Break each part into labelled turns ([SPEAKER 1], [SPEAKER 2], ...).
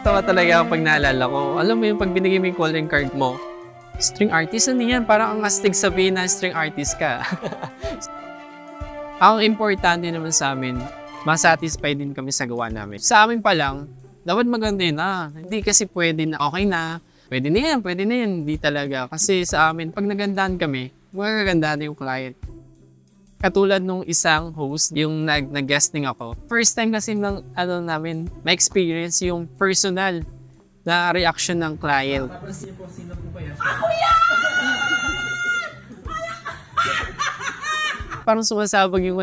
[SPEAKER 1] Natatawa talaga ako pag naalala ko. Alam mo yung pag binigay mo yung calling card mo, string artist, ano yan? Parang ang astig sabihin na string artist ka. Ang importante naman sa amin, masatisfied din kami sa gawa namin. Sa amin pa lang, dapat maganda yun Hindi kasi pwede na okay na. Pwede na yan. Hindi talaga. Kasi sa amin, pag nagandahan kami, magagandahan yung client. Katulad nung isang host, yung nag-guesting ako. First time kasi namin, ma-experience yung personal na reaction ng client.
[SPEAKER 2] Tapos sino po kaya siya?
[SPEAKER 3] Ako yan!
[SPEAKER 1] Parang sumasabog yung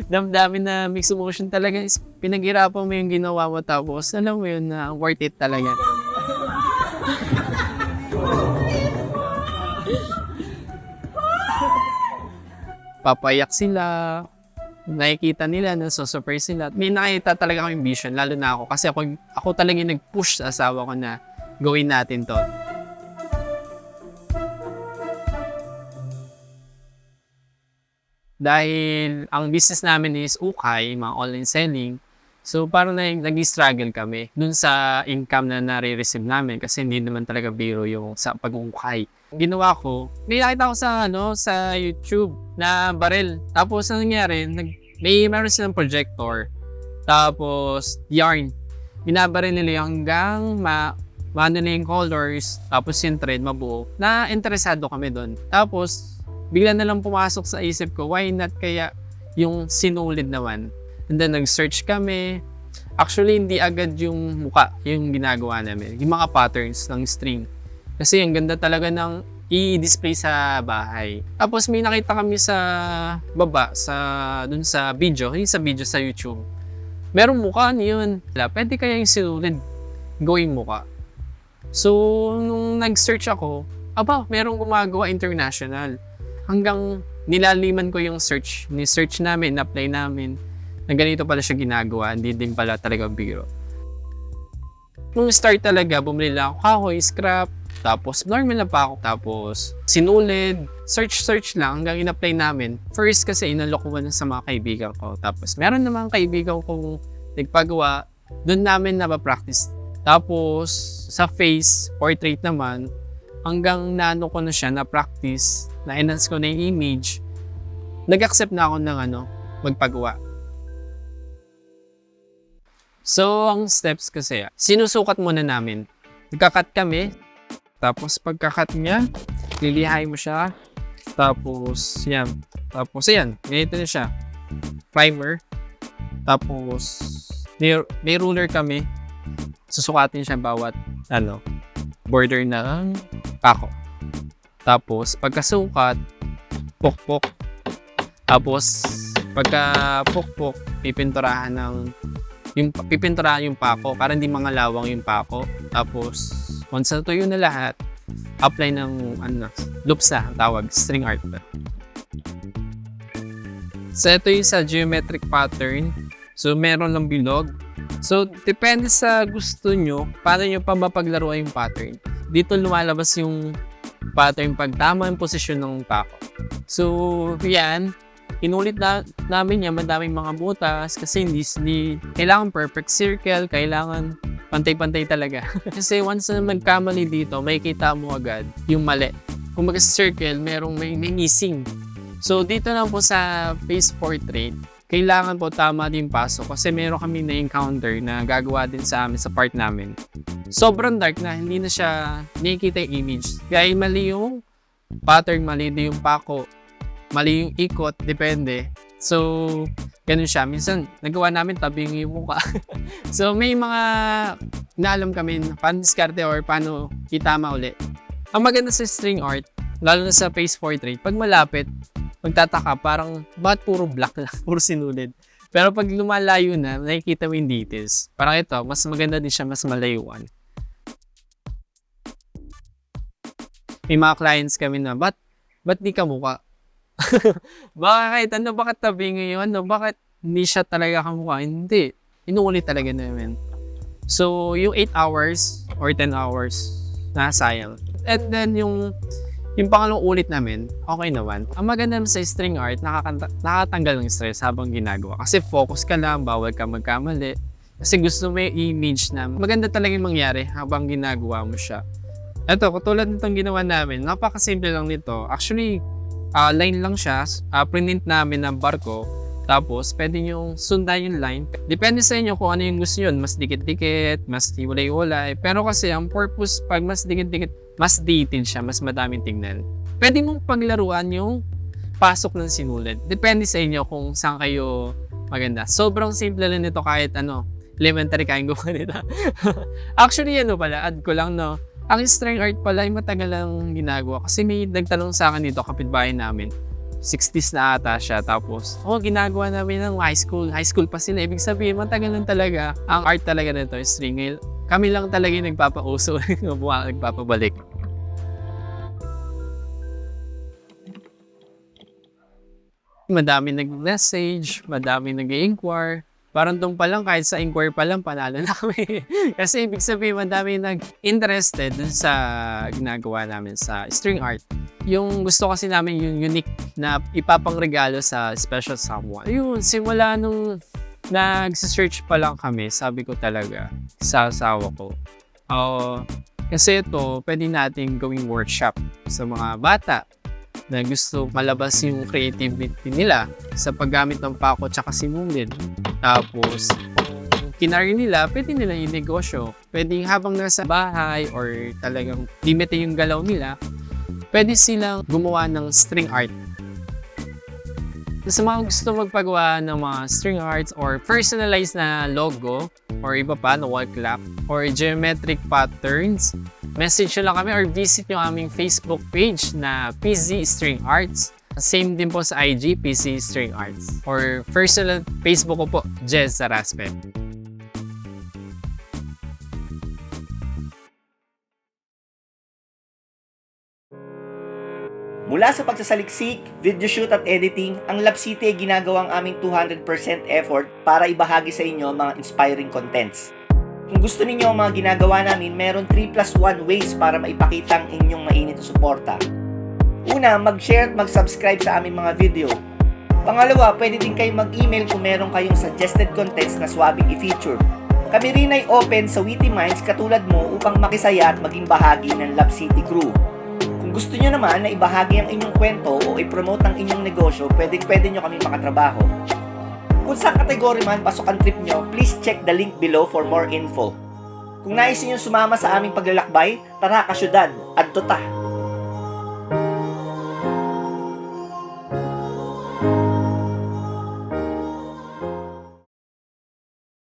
[SPEAKER 1] damdamin na mixed emotion talaga. Pinaghirapan mo yung ginawa mo tapos alam mo yun na worth it talaga. Papayak sila, nakikita nila, nasusurprise sila. May nakita talaga akong vision, lalo na ako. Kasi ako talaga yung nag-push sa asawa ko na gawin natin to. Dahil ang business namin is ukay, mga online selling. So parang nag-struggle kami dun sa income na nare-receive namin kasi hindi naman talaga biro yung sa pag-ukay. Ginawa ko, may nakita ko sa YouTube na barel. Tapos ang nangyari, meron silang projector. Tapos yarn. Binabaril nila hanggang maano na yung colors. Tapos yung thread mabuo. Na interesado kami doon. Tapos bigla na lang pumasok sa isip ko, why not kaya yung sinulid naman? And then nag-search kami. Actually, hindi agad yung muka yung ginagawa namin. Yung mga patterns ng string. Kasi ang ganda talaga ng i-display sa bahay. Tapos may nakita kami sa baba, dun sa video, hindi sa video sa YouTube. Merong mukha yun. Pwede kaya yung sinulid gawing mukha. So, nung nag-search ako, merong gumagawa international. Hanggang nilaliman ko yung ni-search namin, na-apply namin, na ganito pala siya ginagawa, hindi din pala talaga biro. Nung start talaga, bumili lang ako kahoy, scrap, tapos normal na pa ako, tapos sinulid, search lang hanggang in-apply namin. First kasi inalok ko na sa mga kaibigan ko, tapos meron namang kaibigan kong nagpagawa, doon namin napapractice. Tapos sa face, portrait naman, hanggang naano ko na siya, na-practice, na-enhance ko na yung image, nag-accept na ako ng magpagawa. So, ang steps kasi, sinusukat muna namin. Nagka-cut kami, tapos pagka-cut niya, lilihain mo siya, tapos yan. Tapos yan, ganito na siya. Primer, tapos may ruler kami, susukatin siya bawat border ng pako. Tapos, pagkasukat, pokpok. Tapos, pagka pokpok, pipinturahan yung pako para hindi mangalawang yung pako. Tapos, once natuyo na lahat, apply ng lupsa, tawag, string art. So, ito yung sa geometric pattern. So, meron lang bilog. So, depende sa gusto nyo, paano nyo pa mapaglaruan yung pattern. Dito lumalabas yung pattern pag tama yung posisyon ng pako. So, yan. Inulit namin yan, madaming mga butas kasi hindi kailangan perfect circle, kailangan pantay-pantay talaga. Kasi once na magkamali dito, makikita mo agad yung mali. Kung mag-circle, may missing. So, dito lang po sa face portrait, kailangan po tama din pasok kasi meron kami na-encounter na gagawa din sa amin sa part namin. Sobrang dark na, hindi na siya nakikita yung image. Kaya mali yung pattern, mali din yung pako, mali yung ikot, depende. So, ganun siya. Minsan, nagawa namin tabing yung mukha. So, may mga inaalam kami paano diskarte or paano itama uli. Ang maganda sa string art, lalo na sa face portrait, pag malapit, magtataka, parang bakit puro black lang, puro sinulid. Pero pag lumalayo na, nakikita mo yung details. Parang ito, mas maganda din siya, mas malayuan. May mga clients kami na, ba't di ka mukha? Bakit tabi ngayon? Bakit hindi siya talaga kamukha? Hindi. Inuulit talaga namin. So, yung 8 hours or 10 hours, nasayang. And then, yung pangalawang ulit namin, okay naman. Ang maganda sa string art, nakatanggal ng stress habang ginagawa. Kasi focus ka lang, bawal ka magkamali. Kasi gusto mo yung image na maganda talaga yung mangyari habang ginagawa mo siya. Ito, katulad nitong ginawa namin, napakasimple lang nito. Actually, line lang siya, print namin ng barko. Tapos, pwede nyo sundan yung line. Depende sa inyo kung ano yung gusto nyo. Mas dikit-dikit, mas hiwalay-hiwalay. Pero kasi, ang purpose, pag mas dikit-dikit, mas detailed siya, mas madaming tingnan. Pwede mong paglaruan yung pasok ng sinulat. Depende sa inyo kung saan kayo maganda. Sobrang simple lang nito kahit elementary kayang gumawa nito. Actually, add ko lang, no? Ang string art pala ay matagal lang ginagawa. Kasi may nagtanong sa akin dito, kapitbahay namin. 60s na ata siya. Tapos, ginagawa namin ng high school. High school pa sila. Ibig sabihin, matagal lang talaga. Ang art talaga nito, string. Kami lang talaga yung nagpapauso. Nagpapabalik. Madami nag-message, madami nag-inquire. Parang doon pa lang, kahit sa inquire pa lang, panalo na kami. Kasi ibig sabihin, madami nag-interested dun sa ginagawa namin sa string art. Yung gusto kasi namin yung unique na ipapangregalo sa special someone. Yun, simula nung nag-search pa lang kami, sabi ko talaga sa asawa ko, kasi ito, pwede natin gawing workshop sa mga bata na gusto malabas yung creativity nila sa paggamit ng pako tsaka sinulid. Tapos, kinari nila, pwede nila yung negosyo. Pwede habang nasa bahay or talagang limite yung galaw nila, pwede silang gumawa ng string art. Sa mga gusto magpagawa ng mga string arts or personalized na logo or iba pa na wall clock or geometric patterns, message nyo lang kami or visit nyo aming Facebook page na PZ String Arts. Same din po sa IG, PZ String Arts. Or personal Facebook ko po, Jez Saraspe.
[SPEAKER 2] Mula sa pagsasaliksik, video shoot at editing, ang Lab City ay ginagawang aming 200% effort para ibahagi sa inyo mga inspiring contents. Kung gusto ninyo ang mga ginagawa namin, meron 3+1 ways para maipakita ang inyong mainit na suporta. Una, mag-share at mag-subscribe sa aming mga video. Pangalawa, pwede din kayo mag-email kung meron kayong suggested contents na swabing i-feature. Kami rin ay open sa witty minds katulad mo upang makisaya at maging bahagi ng Lab City crew. Kung gusto nyo naman na ibahagi ang inyong kwento o i-promote ang inyong negosyo, pwede nyo kami makatrabaho. Kung sa kategory man pasok ang trip nyo, please check the link below for more info. Kung nais nyo sumama sa aming paglalakbay, tara kasyudad, adto ta!